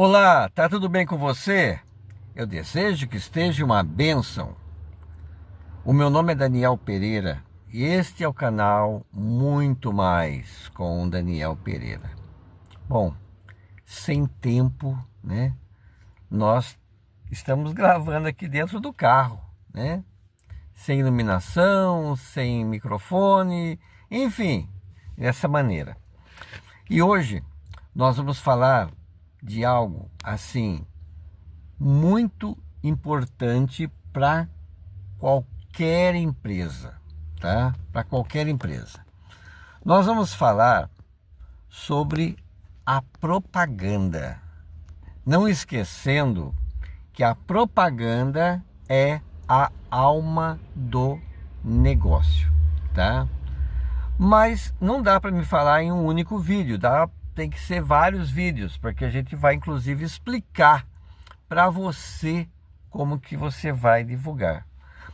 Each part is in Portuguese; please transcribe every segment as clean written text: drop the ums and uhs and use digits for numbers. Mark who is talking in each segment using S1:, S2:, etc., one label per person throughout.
S1: Olá, tá tudo bem com você? Eu desejo que esteja uma bênção. O meu nome é Daniel Pereira e este é o canal Muito Mais com Daniel Pereira. Bom, sem tempo, né? Nós estamos gravando aqui dentro do carro, né? Sem iluminação, sem microfone, enfim, dessa maneira. E hoje nós vamos falar de algo assim muito importante para qualquer empresa, tá? Para qualquer empresa. Nós vamos falar sobre a propaganda. Não esquecendo que a propaganda é a alma do negócio, tá? Mas não dá para me falar em um único vídeo, tem que ser vários vídeos, porque a gente vai inclusive explicar para você como que você vai divulgar.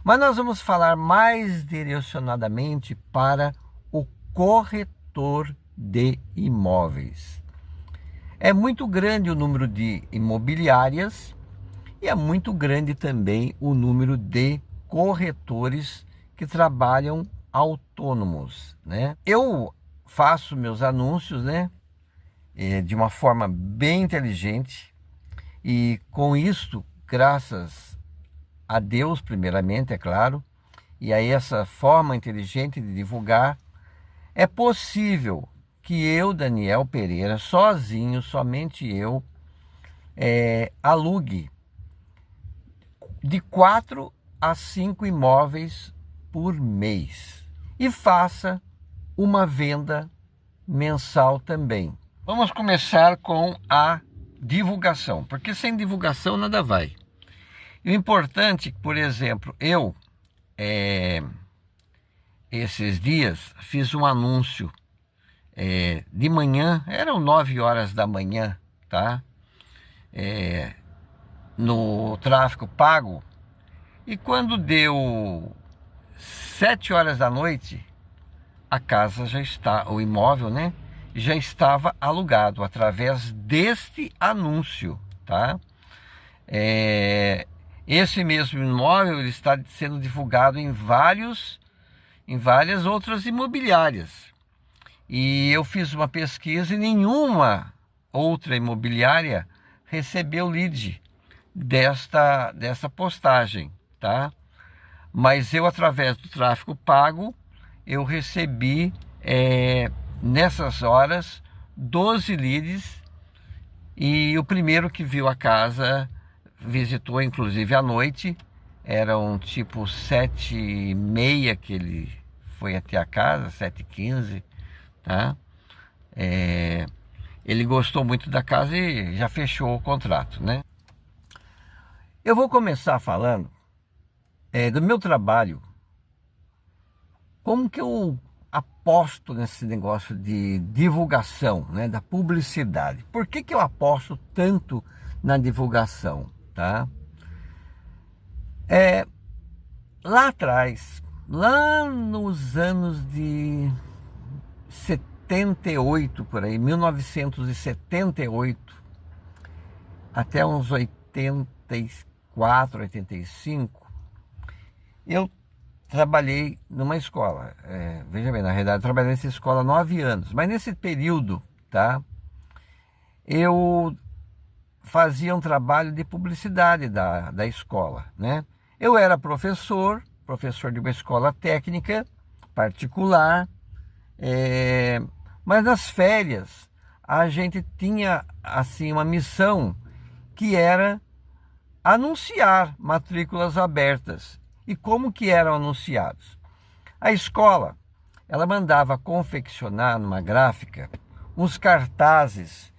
S1: Mas nós vamos falar mais direcionadamente para o corretor de imóveis. É muito grande o número de imobiliárias e é muito grande também o número de corretores que trabalham autônomos, né? Eu faço meus anúncios, né, de uma forma bem inteligente e com isso, graças a Deus primeiramente, é claro, e a essa forma inteligente de divulgar, é possível que eu, Daniel Pereira, sozinho, somente eu, alugue de 4 a 5 imóveis por mês e faça uma venda mensal também. Vamos começar com a divulgação, porque sem divulgação nada vai. E o importante, por exemplo, eu esses dias fiz um anúncio de manhã, eram 9 horas da manhã, tá? No tráfego pago, e quando deu 7 horas da noite, a casa já está, o imóvel, né, já estava alugado através deste anúncio, tá? Esse mesmo imóvel ele está sendo divulgado em várias outras imobiliárias. E eu fiz uma pesquisa e nenhuma outra imobiliária recebeu lead dessa postagem, tá? Mas eu, através do tráfego pago, eu recebi nessas horas 12 leads, e o primeiro que viu a casa visitou inclusive à noite, eram tipo 7h30 que ele foi até a casa, 7h15, tá? Ele gostou muito da casa e já fechou o contrato, né? Eu vou começar falando do meu trabalho, como que eu aposto nesse negócio de divulgação, né, da publicidade. Por que eu aposto tanto na divulgação, tá? Lá atrás, lá nos anos de 78, por aí, 1978, até uns 84, 85, eu trabalhei numa escola. Veja bem, na realidade, eu trabalhei nessa escola há 9 anos. Mas nesse período, tá, eu fazia um trabalho de publicidade da escola, né? Eu era professor de uma escola técnica particular, mas nas férias a gente tinha assim uma missão que era anunciar matrículas abertas. E como que eram anunciados? A escola, ela mandava confeccionar numa gráfica uns cartazes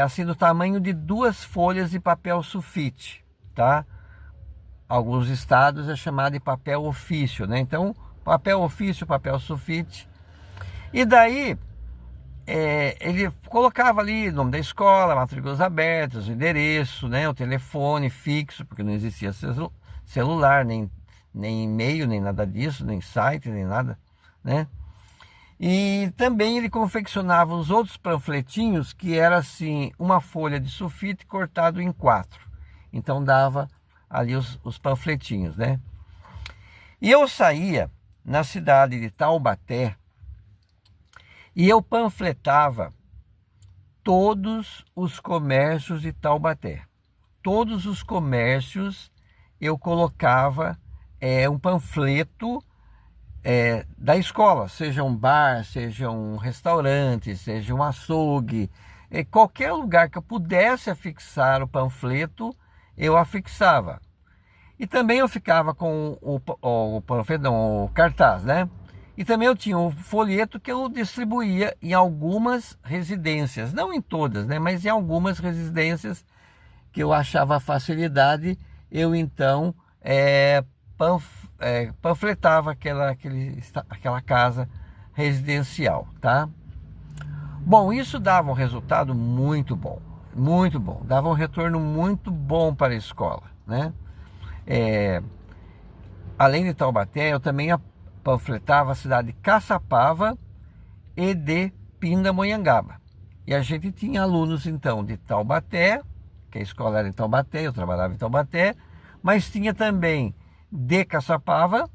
S1: assim do tamanho de 2 folhas de papel sulfite, tá? Alguns estados é chamado de papel ofício, né? Então, papel ofício, papel sulfite. E daí, ele colocava ali o nome da escola, matrículas abertas, o endereço, né? O telefone fixo, porque não existia celular, nem e-mail, nem nada disso, nem site, nem nada, né? E também ele confeccionava os outros panfletinhos, que era assim, uma folha de sulfite cortado em 4. Então dava ali os panfletinhos, né? E eu saía na cidade de Taubaté e eu panfletava todos os comércios de Taubaté. Todos os comércios eu colocava um panfleto da escola, seja um bar, seja um restaurante, seja um açougue, qualquer lugar que eu pudesse afixar o panfleto, eu afixava. E também eu ficava com o panfleto, não, o cartaz, né? E também eu tinha um folheto que eu distribuía em algumas residências, não em todas, né? Mas em algumas residências que eu achava facilidade, eu então panfletava aquela casa residencial, tá? Bom, isso dava um resultado muito bom, dava um retorno muito bom para a escola, né? Além de Taubaté, eu também panfletava a cidade de Caçapava e de Pindamonhangaba. E a gente tinha alunos então de Taubaté, que a escola era em Taubaté, eu trabalhava em Taubaté, mas tinha também de Caçapava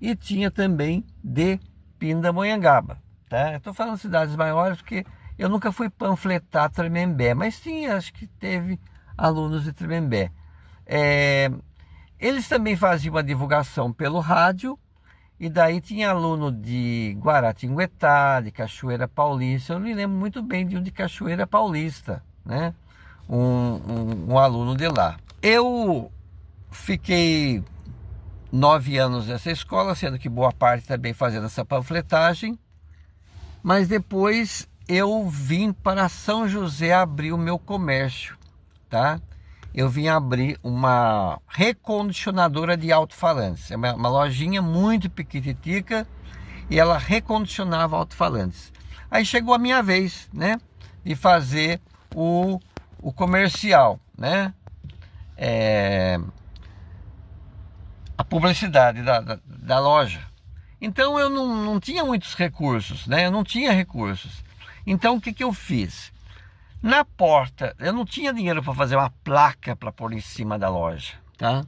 S1: e tinha também de Pindamonhangaba, tá? Eu estou falando cidades maiores porque eu nunca fui panfletar Tremembé, mas tinha, acho que teve alunos de Tremembé. Eles também faziam uma divulgação pelo rádio, e daí tinha aluno de Guaratinguetá, de Cachoeira Paulista. Eu não me lembro muito bem de um de Cachoeira Paulista, né? Um aluno de lá. Eu fiquei 9 anos nessa escola, sendo que boa parte também fazendo essa panfletagem. Mas depois eu vim para São José abrir o meu comércio, tá? Eu vim abrir uma recondicionadora de alto-falantes. É uma lojinha muito pequititica e ela recondicionava alto-falantes. Aí chegou a minha vez, né, de fazer o comercial, né, a publicidade da loja. Então eu não tinha muitos recursos, né, eu não tinha recursos. Então o que eu fiz? Na porta, eu não tinha dinheiro para fazer uma placa para pôr em cima da loja, tá?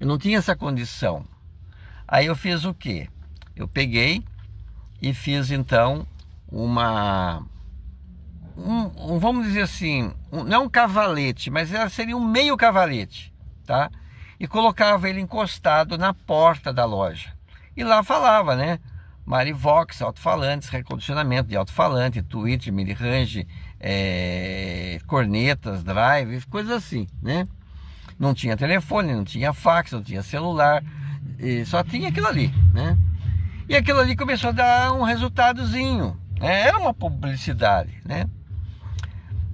S1: Eu não tinha essa condição. Aí eu fiz o quê? Eu peguei e fiz então vamos dizer assim, não um cavalete, mas seria um meio cavalete, tá? E colocava ele encostado na porta da loja. E lá falava, né? Marivox, alto-falantes, recondicionamento de alto-falante, Twitch, midi-range, cornetas, drive, coisas assim, né? Não tinha telefone, não tinha fax, não tinha celular, só tinha aquilo ali, né? E aquilo ali começou a dar um resultadozinho, né? Era uma publicidade, né?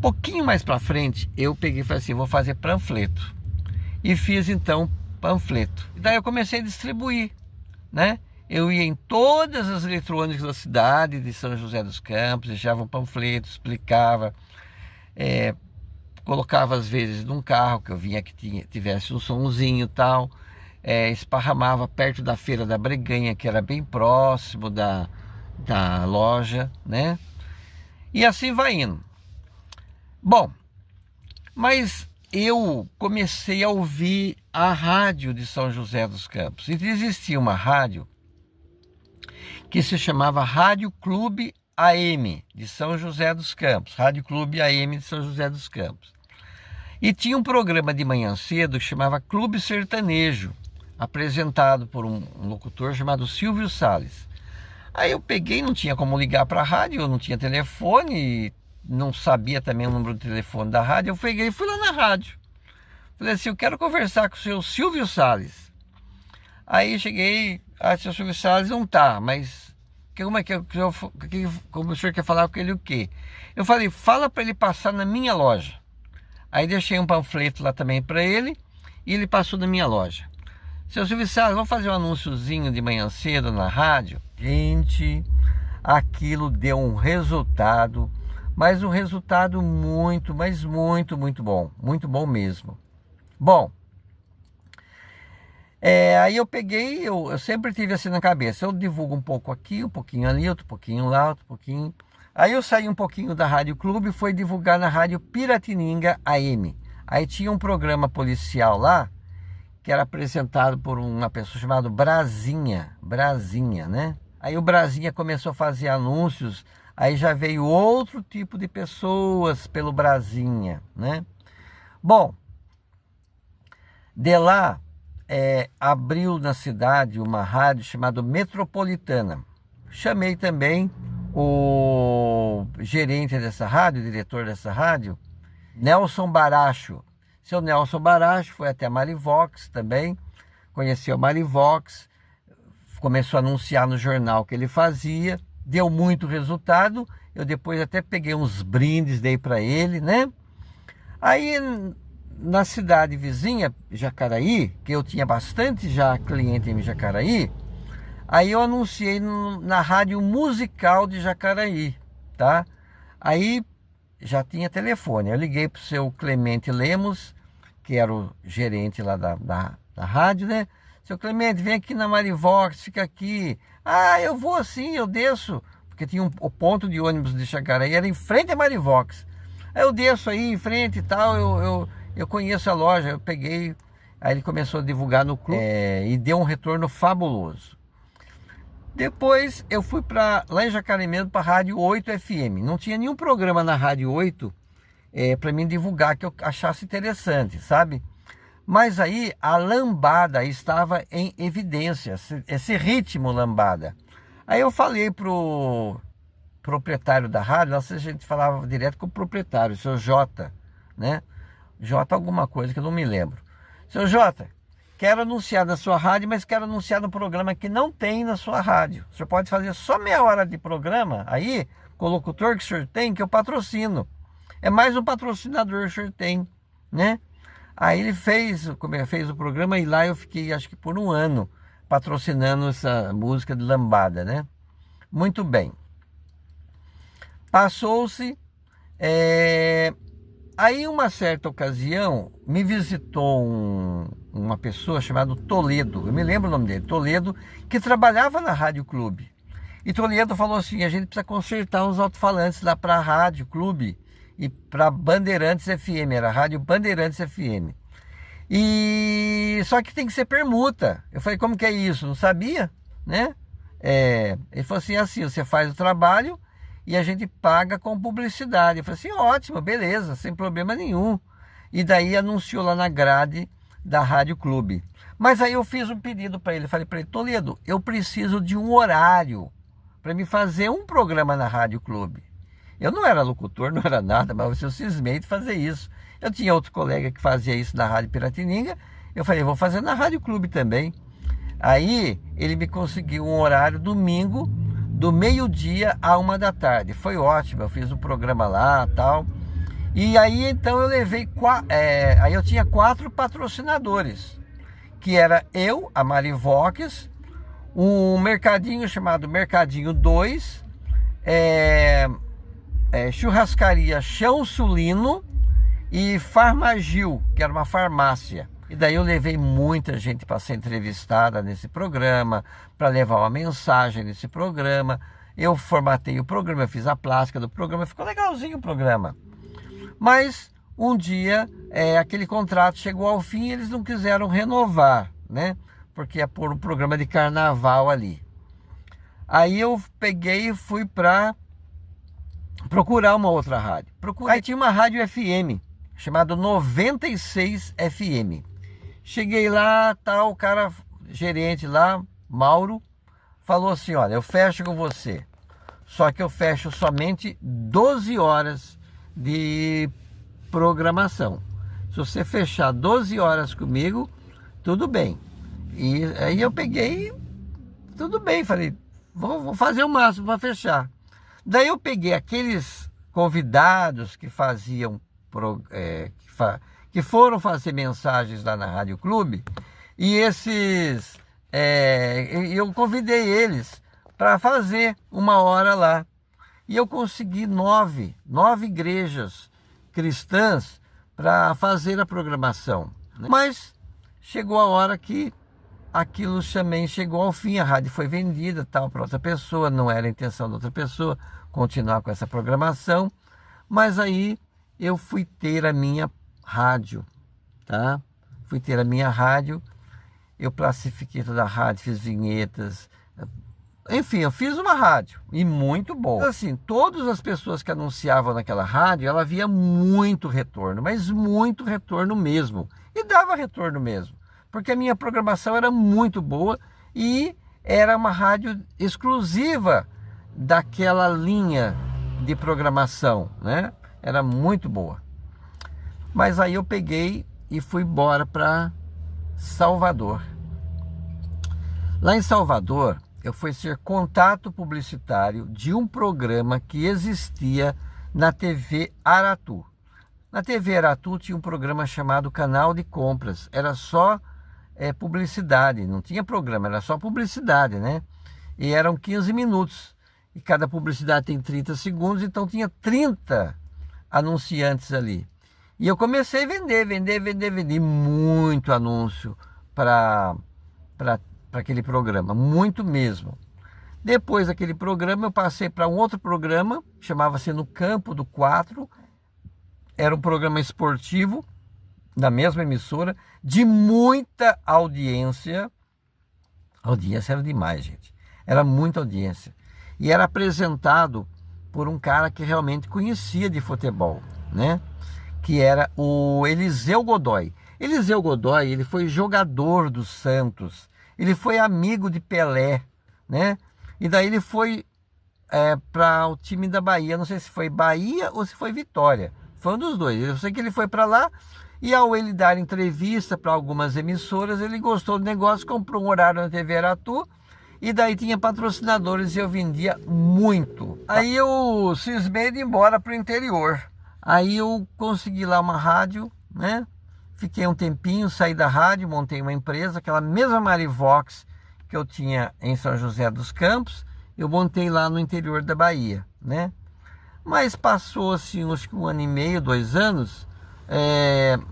S1: Pouquinho mais pra frente, eu peguei e falei assim, vou fazer panfleto. E fiz então panfleto. E daí eu comecei a distribuir, né? Eu ia em todas as eletrônicas da cidade de São José dos Campos, deixava um panfleto, explicava, colocava às vezes num carro que eu vinha que tivesse um sonzinho e tal, esparramava perto da Feira da Breganha, que era bem próximo da loja, né? E assim vai indo. Bom, mas eu comecei a ouvir a rádio de São José dos Campos. E existia uma rádio que se chamava Rádio Clube AM de São José dos Campos. Rádio Clube AM de São José dos Campos. E tinha um programa de manhã cedo que chamava Clube Sertanejo, apresentado por um locutor chamado Silvio Salles. Aí eu peguei, não tinha como ligar para a rádio, eu não tinha telefone, não sabia também o número de telefone da rádio. Eu peguei e fui lá na rádio. Falei assim, eu quero conversar com o seu Silvio Salles. Aí cheguei, seu Silvio Salles não tá, mas como é que como o senhor quer falar com ele o quê? Eu falei, fala para ele passar na minha loja. Aí deixei um panfleto lá também para ele e ele passou na minha loja. Seu Silvio Salles, vamos fazer um anúnciozinho de manhã cedo na rádio? Gente, aquilo deu um resultado, mas um resultado muito, mas muito, muito bom mesmo. Bom, Aí eu peguei, eu sempre tive assim na cabeça, eu divulgo um pouco aqui, um pouquinho ali, outro pouquinho lá, outro pouquinho. Aí eu saí um pouquinho da Rádio Clube e fui divulgar na Rádio Piratininga AM. Aí tinha um programa policial lá, que era apresentado por uma pessoa chamada Brasinha, né? Aí o Brasinha começou a fazer anúncios, aí já veio outro tipo de pessoas pelo Brasinha, né? Bom, de lá abriu na cidade uma rádio chamada Metropolitana. Chamei também o gerente dessa rádio, o diretor dessa rádio, Nelson Baracho. Seu Nelson Baracho foi até a Marivox também, conheceu a Marivox, começou a anunciar no jornal que ele fazia, deu muito resultado. Eu depois até peguei uns brindes, dei para ele, né? Aí na cidade vizinha, Jacaraí, que eu tinha bastante já cliente em Jacaraí, aí eu anunciei na rádio musical de Jacaraí, tá? Aí já tinha telefone, eu liguei pro seu Clemente Lemos, que era o gerente lá da rádio, né? Seu Clemente, vem aqui na Marivox, fica aqui. Ah, eu vou assim, eu desço, porque tinha o ponto de ônibus de Jacaraí, era em frente à Marivox. Aí eu desço aí em frente e tal, eu conheço a loja, eu peguei, aí ele começou a divulgar no clube e deu um retorno fabuloso. Depois eu fui lá em Jacareí mesmo para a Rádio 8 FM. Não tinha nenhum programa na Rádio 8 para mim divulgar que eu achasse interessante, sabe? Mas aí a lambada estava em evidência, esse ritmo lambada. Aí eu falei pro proprietário da rádio, nossa, a gente falava direto com o proprietário, o seu Jota, né? Jota alguma coisa que eu não me lembro. Seu Jota, quero anunciar na sua rádio, mas quero anunciar no programa que não tem na sua rádio. O senhor pode fazer só meia hora de programa aí, com o locutor que o senhor tem, que eu patrocino. É mais um patrocinador que o senhor tem, né? Aí ele fez o programa e lá eu fiquei, acho que por um ano, patrocinando essa música de lambada, né? Muito bem. Passou-se, aí uma certa ocasião me visitou uma pessoa chamada Toledo, eu me lembro o nome dele, Toledo, que trabalhava na Rádio Clube. E Toledo falou assim, a gente precisa consertar uns alto-falantes lá para a Rádio Clube e para Bandeirantes FM, era a Rádio Bandeirantes FM. E só que tem que ser permuta. Eu falei, como que é isso? Não sabia, né? Ele falou assim, você faz o trabalho e a gente paga com publicidade. Eu falei assim, ótimo, beleza, sem problema nenhum. E daí anunciou lá na grade da Rádio Clube. Mas aí eu fiz um pedido para ele, falei para ele, Toledo, eu preciso de um horário para me fazer um programa na Rádio Clube. Eu não era locutor, não era nada, mas eu cismei de fazer isso. Eu tinha outro colega que fazia isso na Rádio Piratininga, eu falei, vou fazer na Rádio Clube também. Aí ele me conseguiu um horário domingo, do meio-dia a 1h da tarde. Foi ótimo, eu fiz um programa lá e tal. E aí então eu levei, aí eu tinha 4 patrocinadores, que era eu, a Marivox, um mercadinho chamado Mercadinho 2, churrascaria Chão Sulino e Farmagil, que era uma farmácia. E daí eu levei muita gente para ser entrevistada nesse programa, para levar uma mensagem nesse programa. Eu formatei o programa, eu fiz a plástica do programa, ficou legalzinho o programa. Mas um dia aquele contrato chegou ao fim e eles não quiseram renovar, né? Porque é por um programa de carnaval ali. Aí eu peguei e fui para procurar uma outra rádio. Aí tinha uma rádio FM, chamada 96 FM. Cheguei lá, tal, o cara, gerente lá, Mauro, falou assim, olha, eu fecho com você, só que eu fecho somente 12 horas de programação. Se você fechar 12 horas comigo, tudo bem. E aí eu peguei, tudo bem, falei, vou fazer o máximo para fechar. Daí eu peguei aqueles convidados que faziam, que foram fazer mensagens lá na Rádio Clube, e eu convidei eles para fazer uma hora lá. E eu consegui 9 igrejas cristãs para fazer a programação. Mas chegou a hora que aquilo também chegou ao fim, a rádio foi vendida tal para outra pessoa, não era a intenção da outra pessoa continuar com essa programação, mas aí eu fui ter a minha rádio, tá? Fui ter a minha rádio, eu classifiquei toda a rádio, fiz vinhetas, enfim, eu fiz uma rádio e muito boa. Assim, todas as pessoas que anunciavam naquela rádio, ela via muito retorno, mas muito retorno mesmo, e dava retorno mesmo, porque a minha programação era muito boa e era uma rádio exclusiva daquela linha de programação, né? Era muito boa. Mas aí eu peguei e fui embora para Salvador. Lá em Salvador, eu fui ser contato publicitário de um programa que existia na TV Aratu. Na TV Aratu tinha um programa chamado Canal de Compras. Era só publicidade, não tinha programa, era só publicidade, né? E eram 15 minutos. E cada publicidade tem 30 segundos, então tinha 30 anunciantes ali. E eu comecei a vender muito anúncio para aquele programa, muito mesmo. Depois daquele programa eu passei para um outro programa, chamava-se No Campo do 4, era um programa esportivo, da mesma emissora, de muita audiência. A audiência era demais, gente, era muita audiência. E era apresentado por um cara que realmente conhecia de futebol, né? Que era o Eliseu Godoy. Eliseu Godoy, ele foi jogador do Santos, ele foi amigo de Pelé, né? E daí ele foi para o time da Bahia, não sei se foi Bahia ou se foi Vitória, foi um dos dois. Eu sei que ele foi para lá e ao ele dar entrevista para algumas emissoras, ele gostou do negócio, comprou um horário na TV Aratu e daí tinha patrocinadores e eu vendia muito. Aí eu cismei de ir embora para o interior. Aí eu consegui lá uma rádio, né? Fiquei um tempinho, saí da rádio, montei uma empresa, aquela mesma Marivox que eu tinha em São José dos Campos, eu montei lá no interior da Bahia, né? Mas passou assim, acho que 1 ano e meio, 2 anos,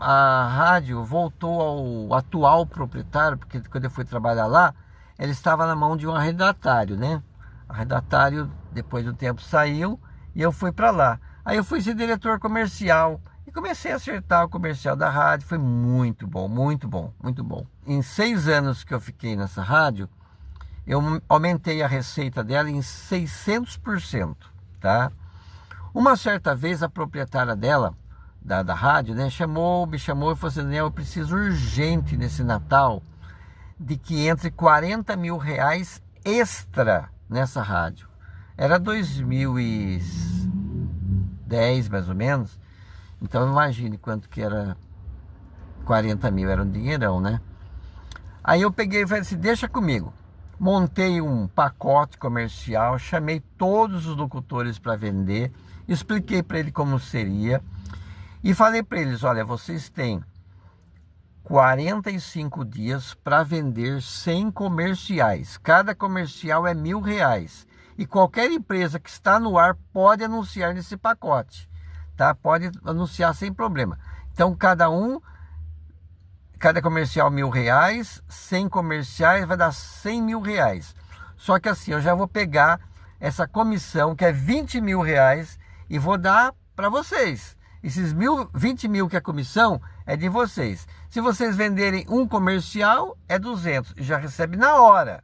S1: a rádio voltou ao atual proprietário, porque quando eu fui trabalhar lá, ele estava na mão de um arrendatário, né? O arrendatário, depois do tempo, saiu e eu fui para lá. Aí eu fui ser diretor comercial e comecei a acertar o comercial da rádio. Foi muito bom, muito bom, muito bom. Em 6 anos que eu fiquei nessa rádio, eu aumentei a receita dela em 600%, tá? Uma certa vez a proprietária dela, da rádio, né, me chamou e falou assim: Daniel, eu preciso urgente nesse Natal de que entre 40 mil reais extra nessa rádio. Era 2010 mais ou menos, então imagine quanto que era 40 mil, era um dinheirão, né? Aí eu peguei e falei assim: deixa comigo. Montei um pacote comercial, chamei todos os locutores para vender, expliquei para ele como seria e falei para eles: olha, vocês têm 45 dias para vender 100 comerciais. Cada comercial é R$1.000. E qualquer empresa que está no ar pode anunciar nesse pacote, tá? Pode anunciar sem problema. Então, cada comercial R$1.000, 100 comerciais vai dar R$100.000. Só que assim, eu já vou pegar essa comissão, que é R$20.000, e vou dar para vocês. Esses 20 mil que é a comissão é de vocês. Se vocês venderem um comercial, é 200 e já recebe na hora.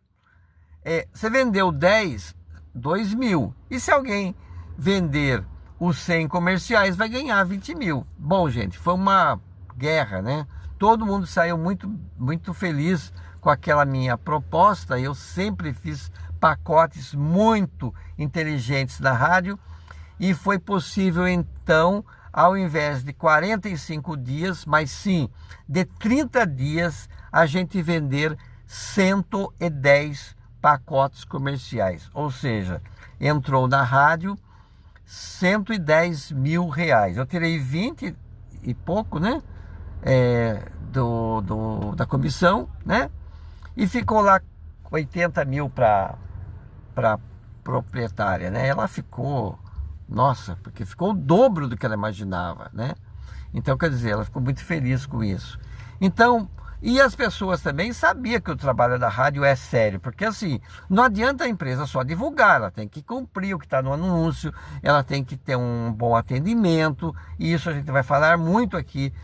S1: Você vendeu 10, 2.000. E se alguém vender os 100 comerciais, vai ganhar 20 mil. Bom, gente, foi uma guerra, né? Todo mundo saiu muito, muito feliz com aquela minha proposta. Eu sempre fiz pacotes muito inteligentes na rádio e foi possível, então, ao invés de 45 dias, mas sim de 30 dias, a gente vender 110 pacotes comerciais. Ou seja, entrou na rádio R$110.000. Eu tirei 20 e pouco, né? Da comissão, né? E ficou lá 80 mil para proprietária, né? Ela ficou, nossa, porque ficou o dobro do que ela imaginava, né? Então, quer dizer, ela ficou muito feliz com isso. Então, E as pessoas também sabiam que o trabalho da rádio é sério, porque assim, não adianta a empresa só divulgar, ela tem que cumprir o que está no anúncio, ela tem que ter um bom atendimento, e isso a gente vai falar muito aqui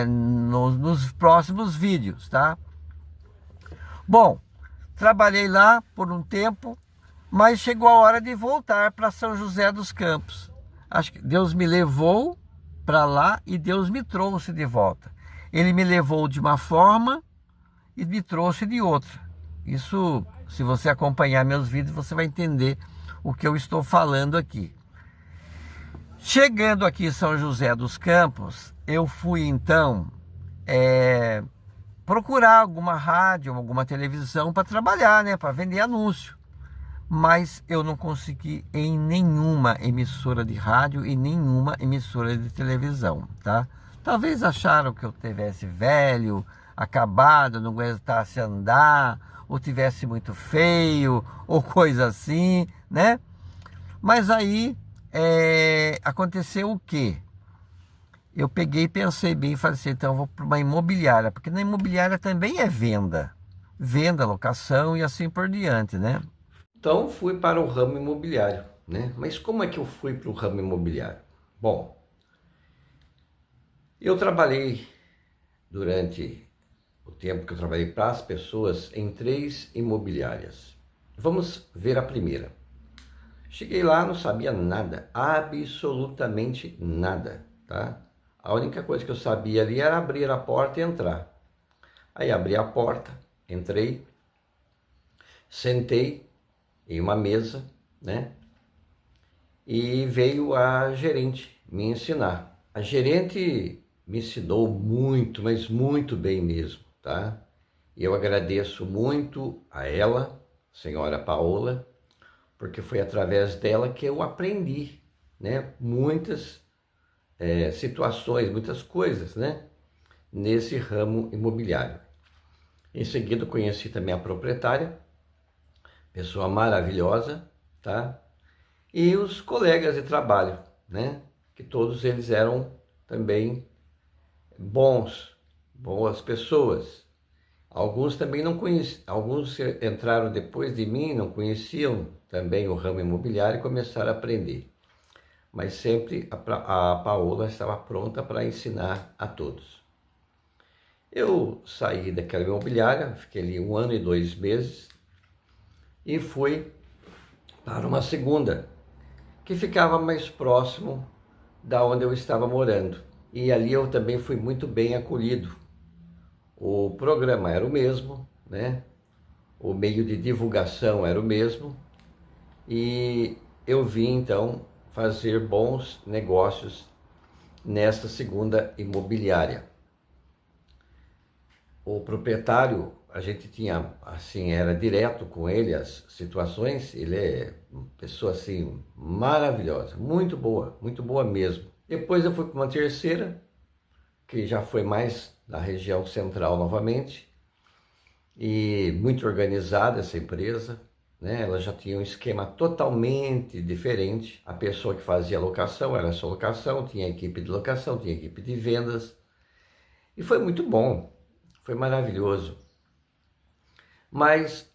S1: nos próximos vídeos, tá? Bom, trabalhei lá por um tempo, mas chegou a hora de voltar para São José dos Campos. Acho que Deus me levou para lá e Deus me trouxe de volta. Ele me levou de uma forma e me trouxe de outra. Isso, se você acompanhar meus vídeos, você vai entender o que eu estou falando aqui. Chegando aqui em São José dos Campos, eu fui então procurar alguma rádio, alguma televisão para trabalhar, né, para vender anúncio. Mas eu não consegui em nenhuma emissora de rádio e nenhuma emissora de televisão, tá? Talvez acharam que eu tivesse velho, acabado, não aguentasse andar, ou tivesse muito feio, ou coisa assim, né? Mas aí aconteceu o quê? Eu peguei e pensei bem e falei assim, então eu vou para uma imobiliária, porque na imobiliária também é venda. Venda, locação e assim por diante, né? Então fui para o ramo imobiliário, né? Mas como é que eu fui para o ramo imobiliário? Bom, eu trabalhei durante o tempo que eu trabalhei para as pessoas em 3 imobiliárias. Vamos ver a primeira. Cheguei lá, não sabia nada, absolutamente nada, tá? A única coisa que eu sabia ali era abrir a porta e entrar. Aí abri a porta, entrei, sentei em uma mesa, né? E veio a gerente me ensinar. A gerente me ensinou muito, mas muito bem mesmo, tá? E eu agradeço muito a ela, senhora Paola, porque foi através dela que eu aprendi, né? Muitas situações, muitas coisas, né? Nesse ramo imobiliário. Em seguida, conheci também a proprietária, pessoa maravilhosa, tá? E os colegas de trabalho, né? Que todos eles eram também boas pessoas. Alguns também não conheciam, alguns entraram depois de mim, não conheciam também o ramo imobiliário e começaram a aprender. Mas sempre a Paola estava pronta para ensinar a todos. Eu saí daquela imobiliária, fiquei ali 1 ano e 2 meses e fui para uma segunda, que ficava mais próximo da onde eu estava morando. E ali eu também fui muito bem acolhido. O programa era o mesmo, né? O meio de divulgação era o mesmo. E eu vim então fazer bons negócios nesta segunda imobiliária. O proprietário, a gente tinha, assim, era direto com ele as situações, ele é uma pessoa, assim, maravilhosa, muito boa mesmo. Depois eu fui para uma terceira, que já foi mais da região central novamente, e muito organizada essa empresa, né? Ela já tinha um esquema totalmente diferente. A pessoa que fazia locação era só locação, tinha equipe de locação, tinha equipe de vendas, e foi muito bom. Foi maravilhoso, mas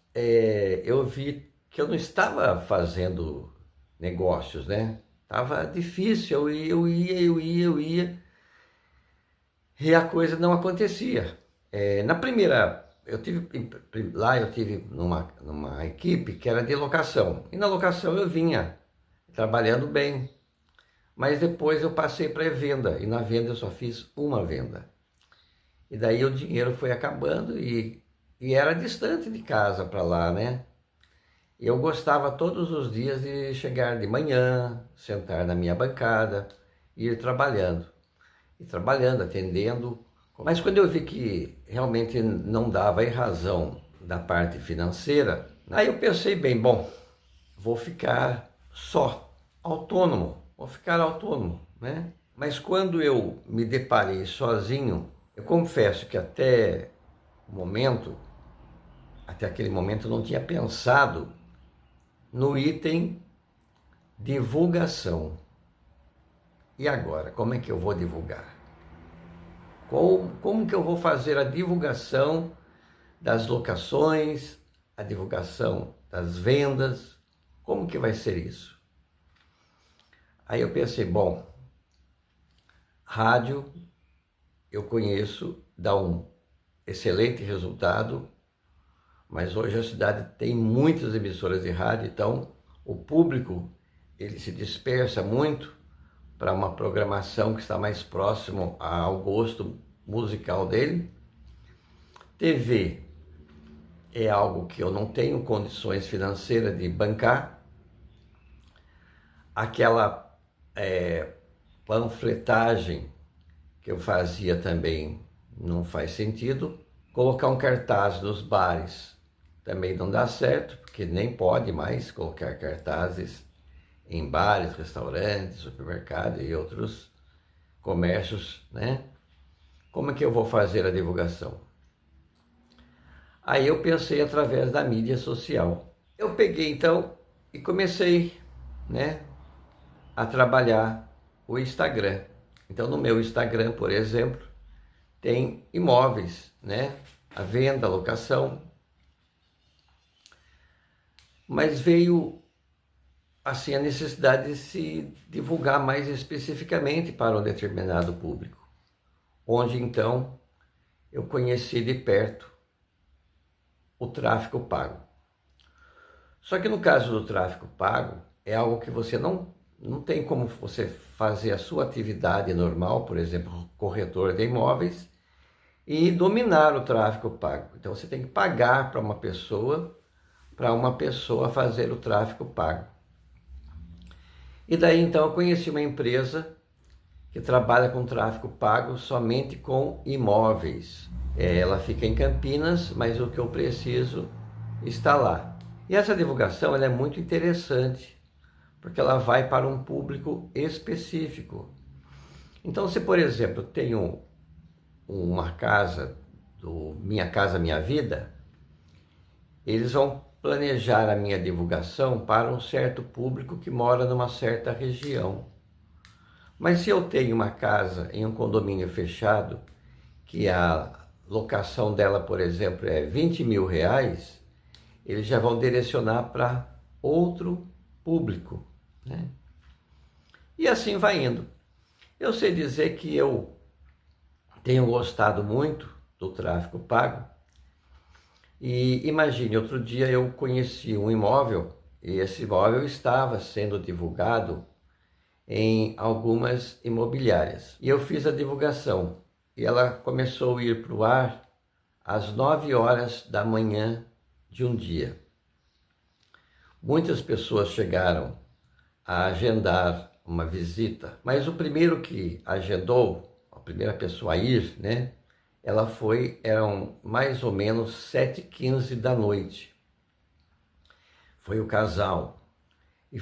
S1: eu vi que eu não estava fazendo negócios, né? Tava difícil, eu ia, e a coisa não acontecia. Na primeira, eu tive numa equipe que era de locação, e na locação eu vinha trabalhando bem, mas depois eu passei para venda, e na venda eu só fiz uma venda. E daí o dinheiro foi acabando e era distante de casa para lá, né? E eu gostava todos os dias de chegar de manhã, sentar na minha bancada e ir trabalhando. E trabalhando, atendendo. Mas quando eu vi que realmente não dava em razão da parte financeira, aí eu pensei bem, bom, vou ficar só, autônomo, né? Mas quando eu me deparei sozinho, eu confesso que até aquele momento eu não tinha pensado no item divulgação. E agora, como é que eu vou divulgar? Como que eu vou fazer a divulgação das locações, a divulgação das vendas, como que vai ser isso? Aí eu pensei, bom, rádio eu conheço, dá um excelente resultado, mas hoje a cidade tem muitas emissoras de rádio, então o público ele se dispersa muito para uma programação que está mais próximo ao gosto musical dele. TV é algo que eu não tenho condições financeiras de bancar. Aquela panfletagem que eu fazia também não faz sentido. Colocar um cartaz nos bares também não dá certo, porque nem pode mais colocar cartazes em bares, restaurantes, supermercados e outros comércios, né? Como é que eu vou fazer a divulgação? Aí eu pensei através da mídia social. Eu peguei então e comecei, né, a trabalhar o Instagram. Então no meu Instagram, por exemplo, tem imóveis, né, a venda, a locação. Mas veio assim a necessidade de se divulgar mais especificamente para um determinado público, onde então eu conheci de perto o tráfego pago. Só que no caso do tráfego pago, é algo que você não tem como você fazer a sua atividade normal, por exemplo, corretor de imóveis, e dominar o tráfego pago. Então você tem que pagar para uma pessoa fazer o tráfego pago. E daí então eu conheci uma empresa que trabalha com tráfego pago somente com imóveis. Ela fica em Campinas, mas o que eu preciso está lá. E essa divulgação ela é muito interessante, porque ela vai para um público específico. Então, se por exemplo, eu tenho uma casa, do Minha Casa Minha Vida, eles vão planejar a minha divulgação para um certo público que mora numa certa região. Mas se eu tenho uma casa em um condomínio fechado, que a locação dela, por exemplo, é 20 mil reais, eles já vão direcionar para outro público, né? E assim vai indo. Eu sei dizer que eu tenho gostado muito do tráfego pago. E imagine, outro dia eu conheci um imóvel e esse imóvel estava sendo divulgado em algumas imobiliárias. E eu fiz a divulgação e ela começou a ir para o ar às 9 horas da manhã de um dia. Muitas pessoas chegaram a agendar uma visita, mas o primeiro que agendou, a primeira pessoa a ir, né? Eram mais ou menos 7h15 da noite. Foi o casal. E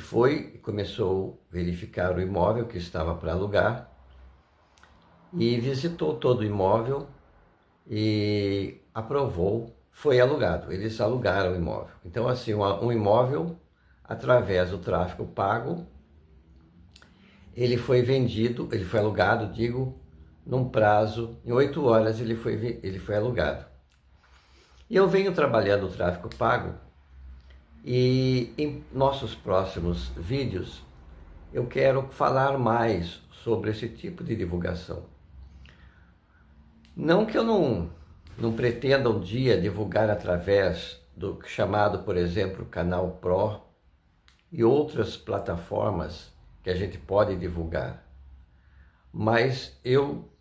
S1: começou a verificar o imóvel que estava para alugar e visitou todo o imóvel e aprovou, foi alugado. Eles alugaram o imóvel. Então, assim, um imóvel, através do tráfego pago, ele foi vendido, ele foi alugado, digo, num prazo, em 8 horas ele foi alugado. E eu venho trabalhando o tráfego pago e em nossos próximos vídeos eu quero falar mais sobre esse tipo de divulgação. Não que eu não pretenda um dia divulgar através do chamado, por exemplo, Canal Pro e outras plataformas que a gente pode divulgar, mas eu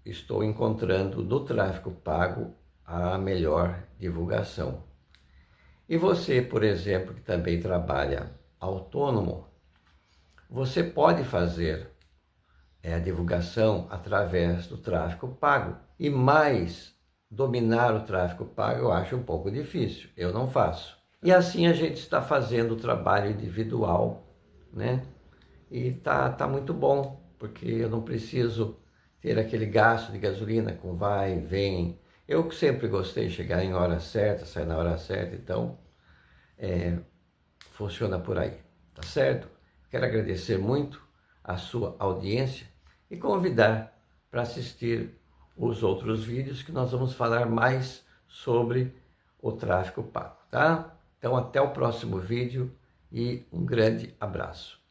S1: estou encontrando no tráfego pago a melhor divulgação. E você, por exemplo, que também trabalha autônomo, você pode fazer a divulgação através do tráfego pago. E mais, dominar o tráfego pago eu acho um pouco difícil, eu não faço. E assim a gente está fazendo o trabalho individual, né? E tá muito bom, porque eu não preciso ter aquele gasto de gasolina com vai e vem. Eu sempre gostei de chegar em hora certa, sair na hora certa, então funciona por aí, tá certo? Quero agradecer muito a sua audiência e convidar para assistir os outros vídeos que nós vamos falar mais sobre o tráfego pago, tá? Então até o próximo vídeo e um grande abraço.